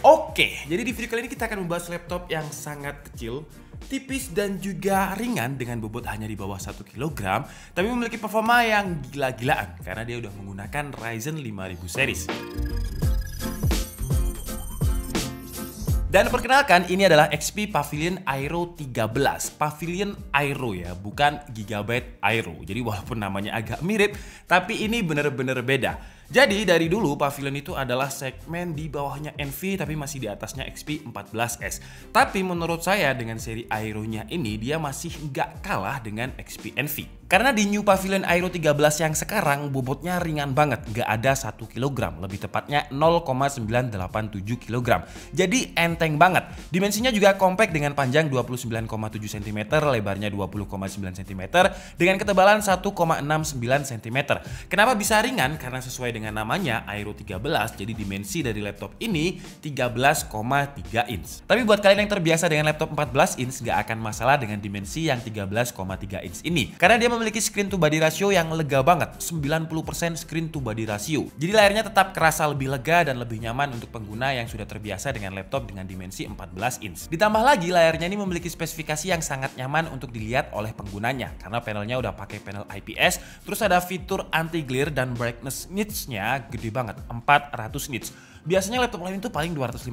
Oke, jadi di video kali ini kita akan membahas laptop yang sangat kecil, tipis dan juga ringan dengan bobot hanya di bawah 1 kg, tapi memiliki performa yang gila-gilaan karena dia udah menggunakan Ryzen 5000 series. Dan perkenalkan, ini adalah XP Pavilion Aero 13. Pavilion Aero ya, bukan Gigabyte Aero. Jadi walaupun namanya agak mirip, tapi ini bener-bener beda. Jadi dari dulu Pavilion itu adalah segmen di bawahnya Envy tapi masih di atasnya XP 14S. Tapi menurut saya dengan seri Aero-nya ini dia masih nggak kalah dengan XP Envy. Karena di New Pavilion Aero 13 yang sekarang bobotnya ringan banget, nggak ada 1 kg, lebih tepatnya 0,987 kg. Jadi enteng banget. Dimensinya juga compact dengan panjang 29,7 cm, lebarnya 20,9 cm, dengan ketebalan 1,69 cm. Kenapa bisa ringan? Karena sesuai dengan namanya Aero 13, jadi dimensi dari laptop ini 13,3 inch. Tapi buat kalian yang terbiasa dengan laptop 14 inch nggak akan masalah dengan dimensi yang 13,3 inch ini. Karena dia memiliki screen to body ratio yang lega banget, 90% screen to body ratio. Jadi layarnya tetap kerasa lebih lega dan lebih nyaman untuk pengguna yang sudah terbiasa dengan laptop dengan dimensi 14 inch. Ditambah lagi layarnya ini memiliki spesifikasi yang sangat nyaman untuk dilihat oleh penggunanya karena panelnya udah pakai panel IPS, terus ada fitur anti glare dan brightness nits-nya gede banget, 400 nits. Biasanya laptop lain itu paling 250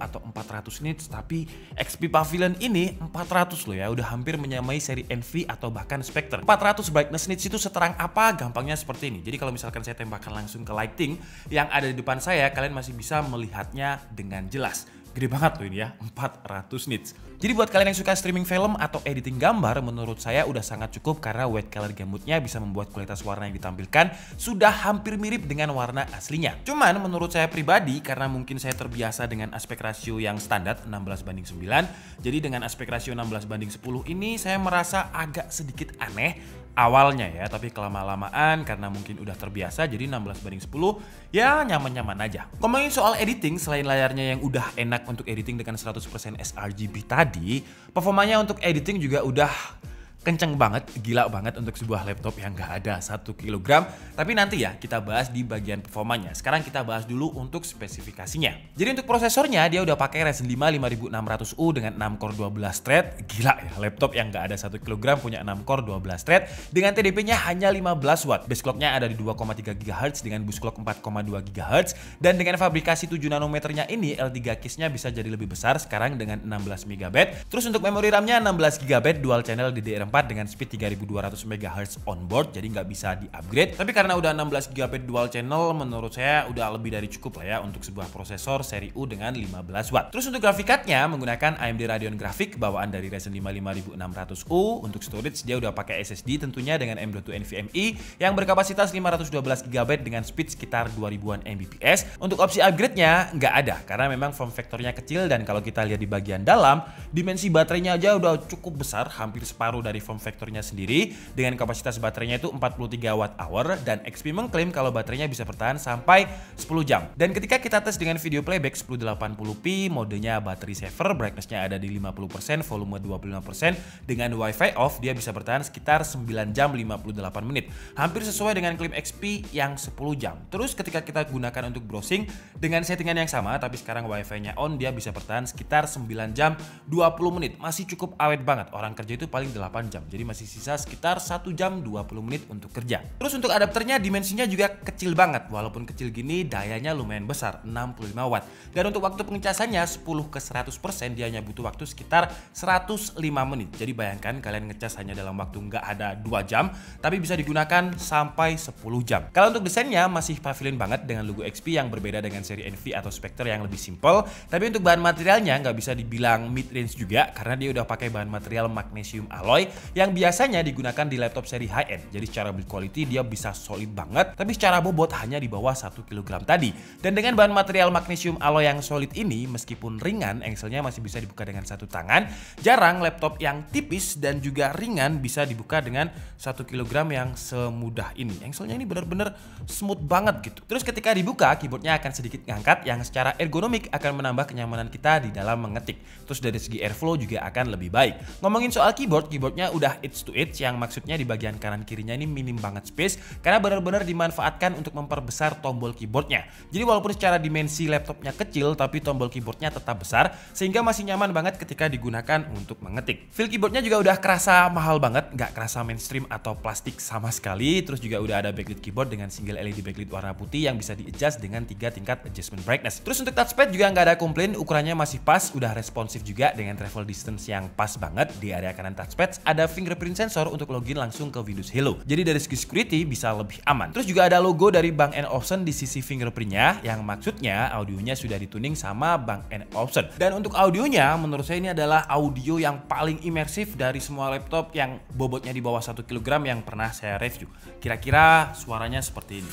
atau 400 nits, tapi XP Pavilion ini 400 loh ya, udah hampir menyamai seri Envy atau bahkan Spectre. 400 brightness nits itu seterang apa? Gampangnya seperti ini. Jadi kalau misalkan saya tembakkan langsung ke lighting yang ada di depan saya, kalian masih bisa melihatnya dengan jelas. Gede banget loh ini ya, 400 nits. Jadi buat kalian yang suka streaming film atau editing gambar, menurut saya udah sangat cukup karena white color gamutnya bisa membuat kualitas warna yang ditampilkan sudah hampir mirip dengan warna aslinya. Cuman menurut saya pribadi, karena mungkin saya terbiasa dengan aspek rasio yang standar 16:9, jadi dengan aspek rasio 16:10 ini saya merasa agak sedikit aneh awalnya ya, tapi kelama-lamaan karena mungkin udah terbiasa jadi 16:10 ya nyaman-nyaman aja. Ngomongin soal editing, selain layarnya yang udah enak untuk editing dengan 100% sRGB tadi, performanya untuk editing juga udah kenceng banget, gila banget untuk sebuah laptop yang nggak ada 1 kg. Tapi nanti ya kita bahas di bagian performanya. Sekarang kita bahas dulu untuk spesifikasinya. Jadi untuk prosesornya dia udah pakai Ryzen 5 5600U dengan 6 core 12 thread. Gila ya, laptop yang nggak ada 1 kg punya 6 core 12 thread dengan TDP-nya hanya 15 watt. Base clock-nya ada di 2,3 GHz dengan boost clock 4,2 GHz, dan dengan fabrikasi 7 nanometernya ini L3 case-nya bisa jadi lebih besar sekarang dengan 16 MB. Terus untuk memori RAM-nya 16 GB dual channel DDR4 dengan speed 3200 MHz onboard, jadi nggak bisa di-upgrade. Tapi karena udah 16 GB dual channel, menurut saya udah lebih dari cukup lah ya untuk sebuah prosesor seri U dengan 15 watt. Terus untuk grafik card-nya menggunakan AMD Radeon Graphics bawaan dari Ryzen 5 5600U. Untuk storage dia udah pakai SSD tentunya dengan M.2 NVMe yang berkapasitas 512 GB dengan speed sekitar 2000-an Mbps. Untuk opsi upgrade-nya nggak ada karena memang form factor-nya kecil, dan kalau kita lihat di bagian dalam, dimensi baterainya aja udah cukup besar, hampir separuh dari form factornya sendiri, dengan kapasitas baterainya itu 43 Wh, dan XP mengklaim kalau baterainya bisa bertahan sampai 10 jam. Dan ketika kita tes dengan video playback 1080p, modenya battery saver, brightness-nya ada di 50%, volume 25%, dengan wifi off dia bisa bertahan sekitar 9 jam 58 menit. Hampir sesuai dengan klaim XP yang 10 jam. Terus ketika kita gunakan untuk browsing dengan settingan yang sama, tapi sekarang wifi-nya on, dia bisa bertahan sekitar 9 jam 20 menit. Masih cukup awet banget. Orang kerja itu paling 8 jam, jadi masih sisa sekitar 1 jam 20 menit untuk kerja. Terus untuk adapternya dimensinya juga kecil banget, walaupun kecil gini dayanya lumayan besar, 65 watt. Dan untuk waktu pengecasannya 10 ke 100% dia hanya butuh waktu sekitar 105 menit. Jadi bayangkan kalian ngecas hanya dalam waktu nggak ada 2 jam, tapi bisa digunakan sampai 10 jam. Kalau untuk desainnya masih Pavilion banget dengan logo XP yang berbeda dengan seri Envy atau Spectre yang lebih simple. Tapi untuk bahan materialnya nggak bisa dibilang mid range juga karena dia udah pakai bahan material magnesium alloy yang biasanya digunakan di laptop seri high-end. Jadi secara build quality dia bisa solid banget, tapi secara bobot hanya di bawah 1 kg tadi. Dan dengan bahan material magnesium alloy yang solid ini, meskipun ringan, engselnya masih bisa dibuka dengan satu tangan. Jarang laptop yang tipis dan juga ringan bisa dibuka dengan 1 kg yang semudah ini. Engselnya ini benar-benar smooth banget gitu. Terus ketika dibuka, keyboardnya akan sedikit ngangkat yang secara ergonomik akan menambah kenyamanan kita di dalam mengetik. Terus dari segi airflow juga akan lebih baik. Ngomongin soal keyboardnya keyboardnya udah edge to edge, yang maksudnya di bagian kanan kirinya ini minim banget space karena benar-benar dimanfaatkan untuk memperbesar tombol keyboardnya. Jadi walaupun secara dimensi laptopnya kecil, tapi tombol keyboardnya tetap besar sehingga masih nyaman banget ketika digunakan untuk mengetik. Feel keyboardnya juga udah kerasa mahal banget, nggak kerasa mainstream atau plastik sama sekali. Terus juga udah ada backlit keyboard dengan single LED backlit warna putih yang bisa di-adjust dengan 3 tingkat adjustment brightness. Terus untuk touchpad juga nggak ada komplain, ukurannya masih pas, udah responsif juga dengan travel distance yang pas banget. Di area kanan touchpad ada fingerprint sensor untuk login langsung ke Windows Hello. Jadi dari segi security bisa lebih aman. Terus juga ada logo dari Bang & Olufsen di sisi fingerprintnya, yang maksudnya audionya sudah dituning sama Bang & Olufsen. Dan untuk audionya menurut saya ini adalah audio yang paling imersif dari semua laptop yang bobotnya di bawah 1 kg yang pernah saya review. Kira-kira suaranya seperti ini.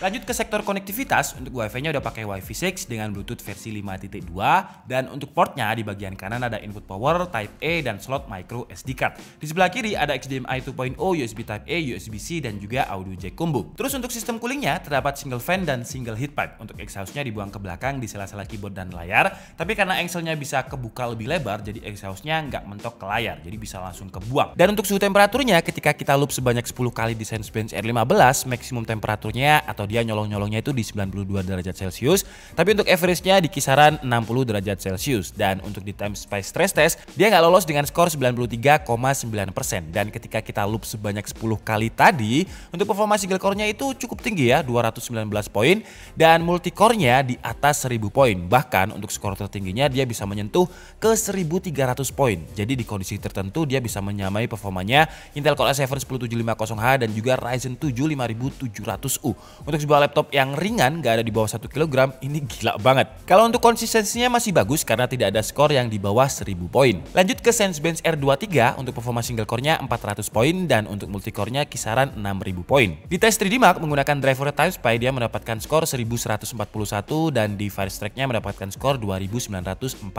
Lanjut ke sektor konektivitas, untuk Wi-Fi-nya udah pakai Wi-Fi 6 dengan Bluetooth versi 5.2, dan untuk portnya di bagian kanan ada input power Type A dan slot micro SD card. Di sebelah kiri ada HDMI 2.0, USB Type A, USB-C dan juga audio jack combo. Terus untuk sistem coolingnya terdapat single fan dan single heat pipe. Untuk exhaustnya dibuang ke belakang di sela-sela keyboard dan layar, tapi karena engselnya bisa kebuka lebih lebar, jadi exhaustnya nggak mentok ke layar, jadi bisa langsung kebuang. Dan untuk suhu temperaturnya, ketika kita loop sebanyak 10 kali di Sensebench R15, maksimum temperaturnya atau dia nyolong-nyolongnya itu di 92 derajat Celcius, tapi untuk average-nya di kisaran 60 derajat Celcius. Dan untuk di time spice stress test, dia nggak lolos dengan skor 93,9%. Dan ketika kita loop sebanyak 10 kali tadi, untuk performa single core-nya itu cukup tinggi ya, 219 poin, dan multi core-nya di atas 1000 poin. Bahkan untuk skor tertingginya dia bisa menyentuh ke 1300 poin. Jadi di kondisi tertentu dia bisa menyamai performanya Intel Core i7 10750H dan juga Ryzen 7 5700U. Untuk sebuah laptop yang ringan gak ada di bawah 1 kg, ini gila banget. Kalau untuk konsistensinya masih bagus karena tidak ada skor yang di bawah 1000 poin. Lanjut ke Sensebench R23, untuk performa single core-nya 400 poin dan untuk multi core-nya kisaran 6000 poin. Di tes 3D Mark menggunakan driver TimeSpy dia mendapatkan skor 1141 dan di Firestrike-nya mendapatkan skor 2947.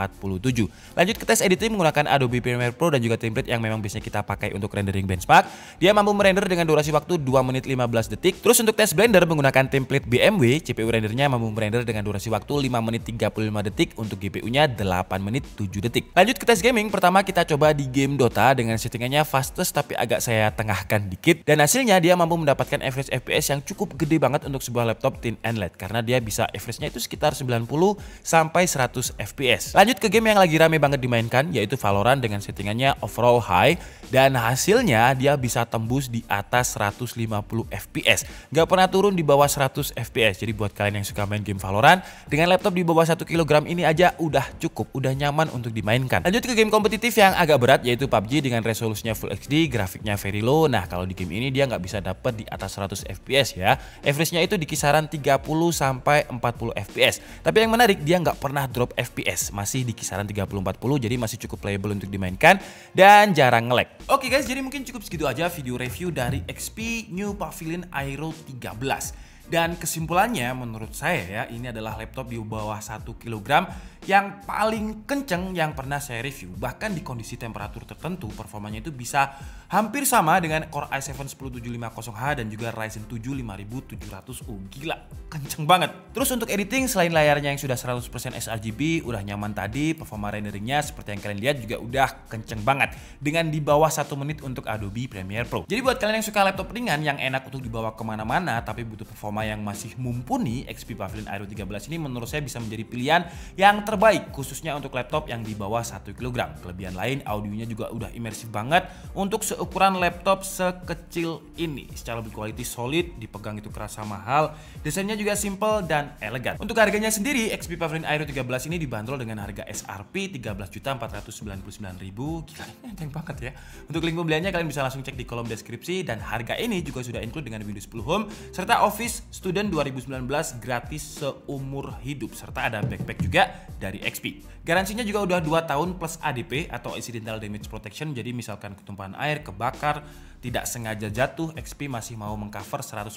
Lanjut ke tes editing menggunakan Adobe Premiere Pro dan juga template yang memang biasanya kita pakai untuk rendering benchmark. Dia mampu merender dengan durasi waktu 2 menit 15 detik. Terus untuk tes Blender menggunakan template BMW, CPU rendernya mampu merender dengan durasi waktu 5 menit 35 detik, untuk GPU-nya 8 menit 7 detik. Lanjut ke tes gaming, pertama kita coba di game Dota dengan settingannya fastest tapi agak saya tengahkan dikit, dan hasilnya dia mampu mendapatkan average FPS yang cukup gede banget untuk sebuah laptop thin and light karena dia bisa average-nya itu sekitar 90 sampai 100 FPS. Lanjut ke game yang lagi rame banget dimainkan yaitu Valorant dengan settingannya overall high, dan hasilnya dia bisa tembus di atas 150 FPS. Gak pernah turun di bawah 100 FPS. Jadi buat kalian yang suka main game Valorant, dengan laptop di bawah 1 kg ini aja udah cukup, udah nyaman untuk dimainkan. Lanjut ke game kompetitif yang agak berat yaitu PUBG dengan resolusinya Full HD, grafiknya very low. Nah kalau di game ini dia nggak bisa dapat di atas 100 FPS ya. Average-nya itu di kisaran 30 sampai 40 FPS. Tapi yang menarik dia nggak pernah drop FPS, masih di kisaran 30-40, jadi masih cukup playable untuk dimainkan dan jarang nge-lag. Oke guys, jadi mungkin cukup segitu aja video review dari XP New Pavilion Aero 13. Dan kesimpulannya menurut saya ya, ini adalah laptop di bawah 1 kg yang paling kenceng yang pernah saya review. Bahkan di kondisi temperatur tertentu performanya itu bisa hampir sama dengan Core i7 10750H dan juga Ryzen 7 5700U. Gila, kenceng banget. Terus untuk editing, selain layarnya yang sudah 100% sRGB udah nyaman tadi, performa renderingnya seperti yang kalian lihat juga udah kenceng banget dengan di bawah 1 menit untuk Adobe Premiere Pro. Jadi buat kalian yang suka laptop ringan yang enak untuk dibawa kemana-mana tapi butuh performa yang masih mumpuni, XP Pavilion Aero 13 ini menurut saya bisa menjadi pilihan yang terbaik khususnya untuk laptop yang di bawah 1 kg. Kelebihan lain, audionya juga udah imersif banget untuk seukuran laptop sekecil ini. Secara quality solid, dipegang itu kerasa mahal, desainnya juga simple dan elegan. Untuk harganya sendiri, XP Pavilion Aero 13 ini dibanderol dengan harga SRP 13.499.000. Gila, ini enteng banget ya. Untuk link pembeliannya kalian bisa langsung cek di kolom deskripsi, dan harga ini juga sudah include dengan Windows 10 Home serta Office Student 2019 gratis seumur hidup, serta ada backpack juga dari XP. Garansinya juga udah 2 tahun plus ADP atau Accidental Damage Protection. Jadi misalkan ketumpahan air, kebakar, tidak sengaja jatuh, XP masih mau mengcover 100%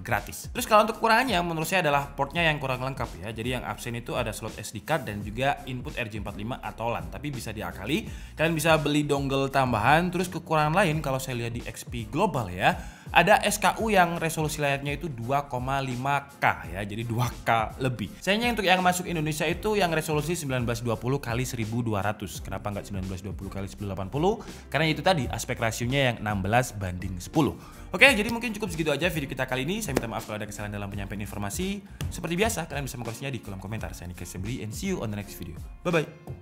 gratis. Terus kalau untuk kekurangannya menurut saya adalah portnya yang kurang lengkap ya. Jadi yang absen itu ada slot SD card dan juga input RJ45 atau LAN. Tapi bisa diakali, kalian bisa beli dongle tambahan. Terus kekurangan lain kalau saya lihat di XP Global ya, ada SKU yang resolusi layarnya itu 2,5K ya, jadi 2K lebih. Sayangnya untuk yang masuk Indonesia itu yang resolusi 1920 x 1200. Kenapa nggak 1920 x 1080? Karena itu tadi aspek rasionya yang 16:10. Oke, jadi mungkin cukup segitu aja video kita kali ini. Saya minta maaf kalau ada kesalahan dalam penyampaian informasi. Seperti biasa, kalian bisa mengkoreksinya di kolom komentar. Saya Nick Assembly and see you on the next video. Bye bye.